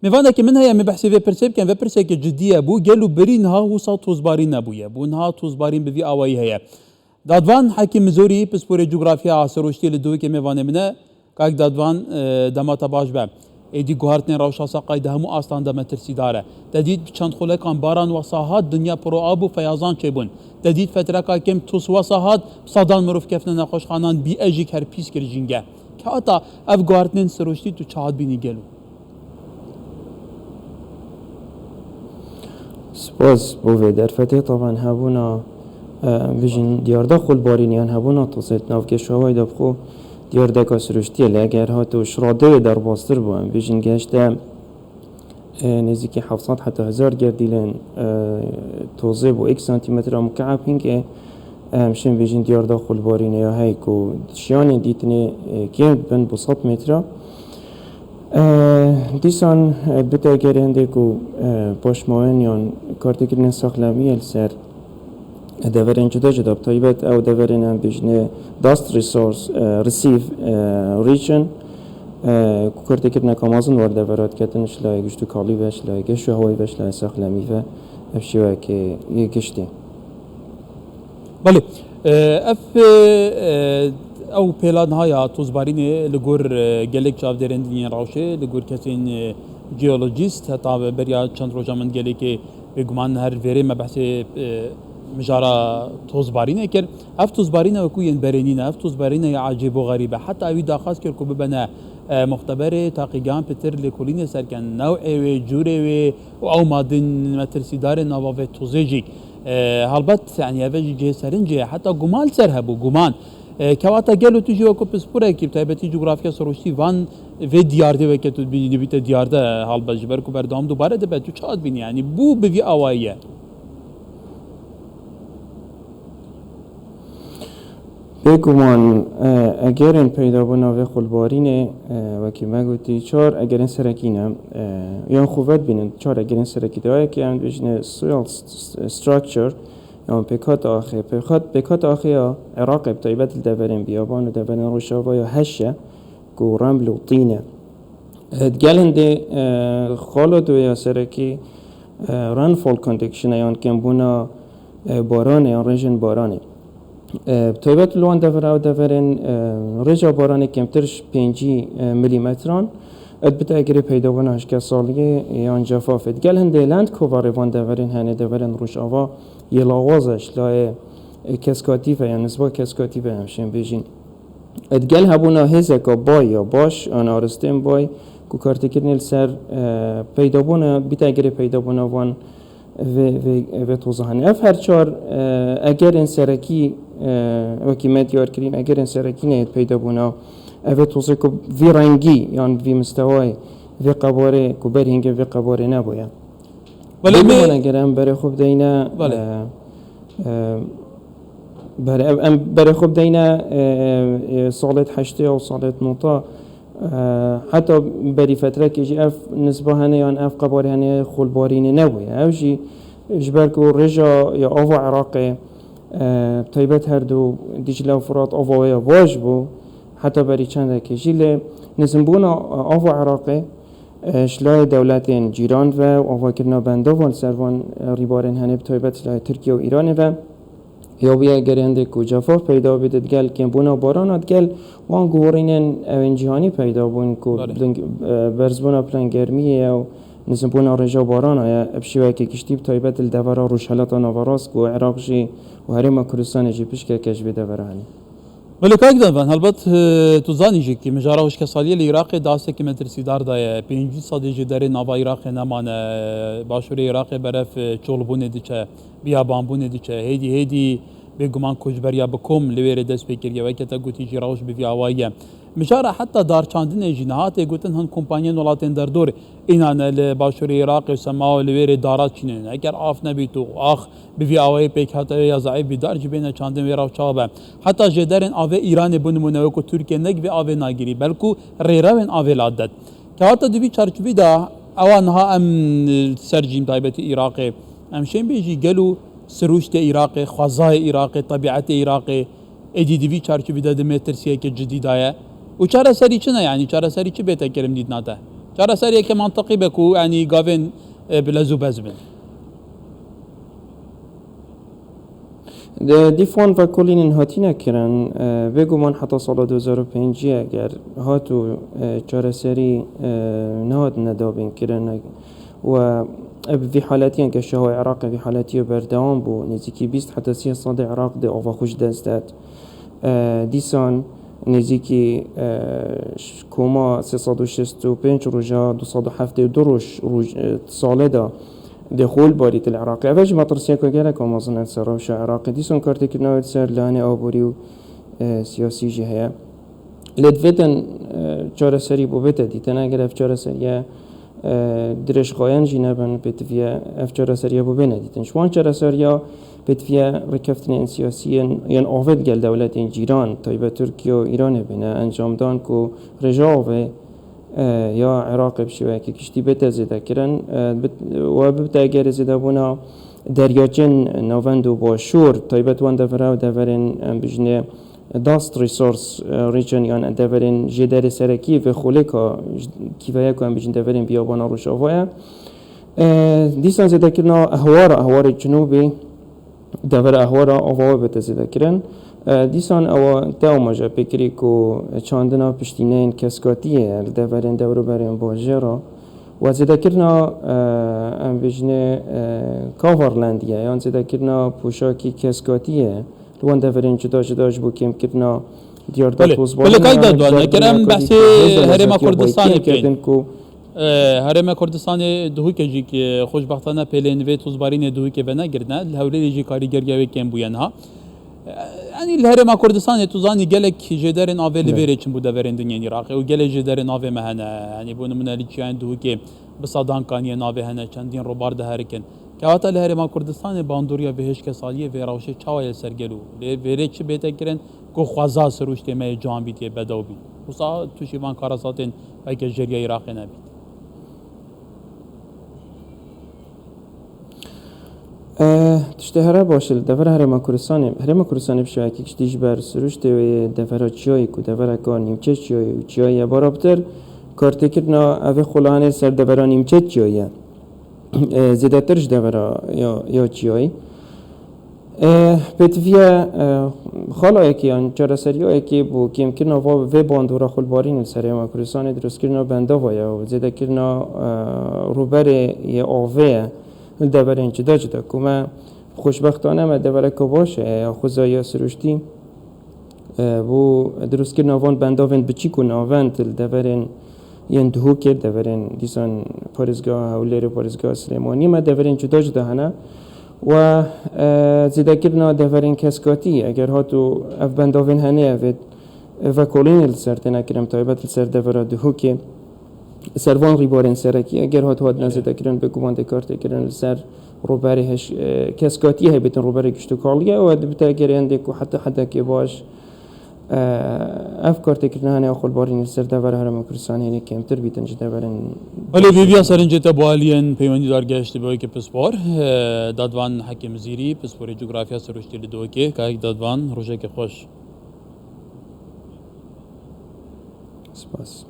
میوانه که من هیا مبحثی و پرسیب کن و پرسه که جدیه بو گلو برین ها وسا توزباری نبویه بون ها توزبارین بوی آوایی هیا دادوان حکیم زوری پسپور جغرافیا سروشتی لدوی که میوانه منه که دادوان دمات باش به ایدی گوهرتن روشاسا قایده همو آستان دم ترسی داره ددید چند خلکان باران وصاحات دنیا پرو آب و فیاضان چبون ددید فتره که کم توس وصاحات صدان مروف کفن نخوش خانان بی اجیک هر پیس کر جنگه که آتا اف گوهرتن سروشتی تو چهاد بینی گلو سپاس بوی در فتح طبعا هبونا بجن دیارده خلبارینیان هبونا توسط نافکش هوای دبخو دیارده کسرشتیه لگر هاتو شراده در باستر بوان بجن گشته نزدیکی 700 حتی 1000 گردیلن توزه بو 1 سانتیمتر مکعب هنگه همشن بجن دیارده خلبارینی های که شیانی دیتنه که بند بو 100 متر دیسان بتا گرنده که پاشماین یان کارتکرین ساخلمی السر دورین جدا بطایبت او دورین هم بجنه داست ریسورس رسیف ریچن کارتکرین کامازن وارد دورات کتنش لای گشتو کالی بش لای گشتو هوایی بش لای ساخلمی و افشیوه که یه گشتی بله اف او پیلان های توزبارینه لگور گلک چاو درندین راوشه لگور کسین جیولوژیست حتی بریا چند روزا من گلک بگمان هر وری مبحث مجارا توزبارینه کر اف توزبارینه وکوین برینینه اف توزبارینه عجیب و غریبه حتی اوی داخواست کر که ببنه مختبر تحقیقان پتر لکولین سرکن نوع و جوره و او مادن مترسیدار نواوه توزیجی هلبت يعني هذا جه سرنجه حتى جمال سرهبو جمان كواتا قالوا تجي وكو بسبورة كيف تبتي جغرافيا سروشتي وان في ديار ده وكتو بيت ديار ده هلبت جبركو بردام دوباره ده بتو شاد بين يعني بو بفي أوايه بگمان اگر این پیدا بنا و خلبارینه و که ما گویی چهار اگر این سرکینه یا خوبت بینن چهار اگر این سرکی داره که هم بجنه سویل استراکچر یا پیکات آخه عراق بتایبت الدورین بیابان و دورین روشاوا یا هشه که رمل و طینه گلنده خالد و یا سرکی رنفول کندکشن یا کم بنا بارانه یا رژن بارانه طيبات لون دفرين رجع باراني كمترش 5 مليمتران بتا اگری پیدا بنا هشکا سالیه یان جفافت گل هنده لند کوواری وان دفرين هنه دفرين روش آوا یلاوازش لای کسکاتیفه یا نسبا کسکاتیفه همشین بیجین ادگل هبونا هزکا بای یا باش آن آرستین بای کو کارتکرنیل سر پیدا بنا بتا اگری پیدا بنا وان و توضیحانی اف هر چهار اگر این سرکی وکی مدیار کریم اگر این سرکی نهید پیدا بونا اوه توضیح که وی رنگی یا وی مستوای وی قباره که بر هنگه وی قباره نباید ولی من اگر هم برای خوب دینا برای خوب دینا سالت 8 و سالت 9 حتی بری فتره که جی اف نسبه هنه یا اف قباره هنه خلبارینه نبویه او جی جبر که رجا یا آوا عراقی طیبت هر دو دیجله و فرات آوا یا واج بو حتی بری چنده که جیله نسبون آوا عراقی شلای دولت جیران و آوا کرنا بنده و سروان ریبارن هنه طیبت شلای ترکیه و ایران و یا بیا گرنده کو جفاف پیدا بدد گل که بونا بارانات گل وان گورینن اون جهانی پیدا بون کو برزبونا پلان گرمیه و نسبت بونا رجا باران یا ابشیوه که کشتیب تایبت الدورا روشالات نواراس کو عراق جی و هرما کردستان جی پیش که کش بده برهانی ولی که اقدام هلبت تو زانی جی که مجاراش کسالیه العراق داسته که مترسی دار دایه 5 سال در نوا عراق نمانه باشور عراق برف چولبونه دیچه بیابانبونه دیچه هیدی بگمان کجبریا بکم لویر دست بکریه و که تا گوتی جراوش بی آوایه مجارا حتی دار چاندن جناحات گوتن هن کمپانیان ولاتن در دور اینان باشور عراق سما لویر دارات چینن اگر آف نبیتو آخ بی آوای پیک حتی یا ضعیف بیدار جبین چاندن ویراو چابه حتی جدرن آوه ایران بنمونه و که ترکیه نگ و آوه ناگیری بلکو ریراون آوه لادد که حتی دوی چارچوبی دا اوانها ام سرجیم تایبت عراق امشین بیجی گلو سروشت عراق خوازای عراق طبیعت عراق ادی دوی چارچوبی دا دمترسیه که جدید آیا و چاره سری چنه یعنی چاره سری چی بهتر کرم دید ناته چاره سریه که منطقی بکو یعنی گاوین بلزو بزبن دیفان و کلین هاتی نکرن بگو من حتی سال 2005 اگر هاتو چاره سری نهاد ندابین کرن و في حالتين كشهوة عراق في حالتي بردوام بو نزيكي 20 حتى 30 صاد عراق دي أوفا خوش دازداد دیسان نزیکی کما 365 روزا 272 روز ساله دا دخول باریت العراق اوج ما ترسيه كجالا كما ظن السراوش العراق دیسان كارتي كنا سر لانه آبوری و سیاسی جهه لدفتن چهار سری بو بته دیتن اگر اف چهار سریه درش قاين جنابن بتفيا افجار سريا بو بنديتن شوان چرا سريا بتفيا ركفتن سياسيا ين اوفد گل دولتين جيران طيبه تركيا و ايران بنا انجام دان كو رجاوه يا عراق بشوكي كشتي بتزيد كرن و بتا اگر زيد بونا دریاچن نووندو با شور طيبت وان دفرا و دفرن بجنه داست ریسورس ریجن یان دورین جدار سرکی و خلکا کیفایه کن بیشتر دورین بیابان روشاوه دیسان زده کرنا اهوار جنوبی دور اهوار آواه بتزده کرن دیسان اوا تاوماجا بکری کو چاندنا پشتینین کسکاتیه دورین دورو برین باجرا و زده کرنا ام بیشتر کاورلندیه یان زده کرنا پوشاکی کسکاتیه لوان دفرین جداش بو کم کرنا دیارداد بله کایدا دوان کرم بحث هرم کردستان بکن هرم کردستان دهو کجی که خوشبختانه پلن و توزبارین دهو که بنا گرنه الهولی جی کاریگری کم بوینها یعنی الهرم کردستان توزانی گلک جدارن آویلی بره چن بوده ورن دنیای عراق و گل جدارن آوی مهنه یعنی بون من لیچیان دهو که بصدان کانی ناوی هنه چندین روبار ده هرکن که الهرم کردستان باندوریا بهش که سالیه و راوشه چاوی سرگلو وره چه بهتر کرن کو خوازا سروش تیمه جان بیتی بدو بی وسا توشیوان کاراساتین بلکه جریه عراق نبید تشته هره باشل دفر هرم کردستان بشه که کشتیش بر سروش توی دفر چیایی کو دفر کار نیمچه چیایی برابر کارت کردنا اوه خلانه سر دفر نیمچه چیایی زیاده ترش دفرا یا چیایی بتویا خالایی که آن چهار سریایی که بو کم کرنا و باندورا خلبارین سری ما کردستان درست کرنا بنده ویا و زیاده کرنا روبره یه آوه دفرین جدا کما خوشبختانه ما دفره که باشه خوزایی سروشتی بو درست کرنا وان بنده وان بچی کن آوند دفرین ین دهو کرد دورین دیسان پارزگاه هولیر پارزگاه سلیمانی ما دورین جدا هنه و زیاده کردن دورین کسکاتی اگر هاتو اف بنداوین هنه و کلین السر تنکرم تایبت السر دورا دهو که سروان ریبارین سرکی اگر هاتو نزیده کردن بگوان دکارت کردن السر روبرهش کسکاتی های بیتن روبره گشتو کالیه و دبتا اگر اندکو حتی که باش افکار تکرنه آخر بارین سر دور هرم کردستان هنی کمتر بیتن جدا برن ولی بیبیا سرنجت بالین پیوندی دار گشت به که پسپور دادوان حکیم زیری پسپور جغرافیا سروشتی لدو که دادوان روزه که خوش سپاس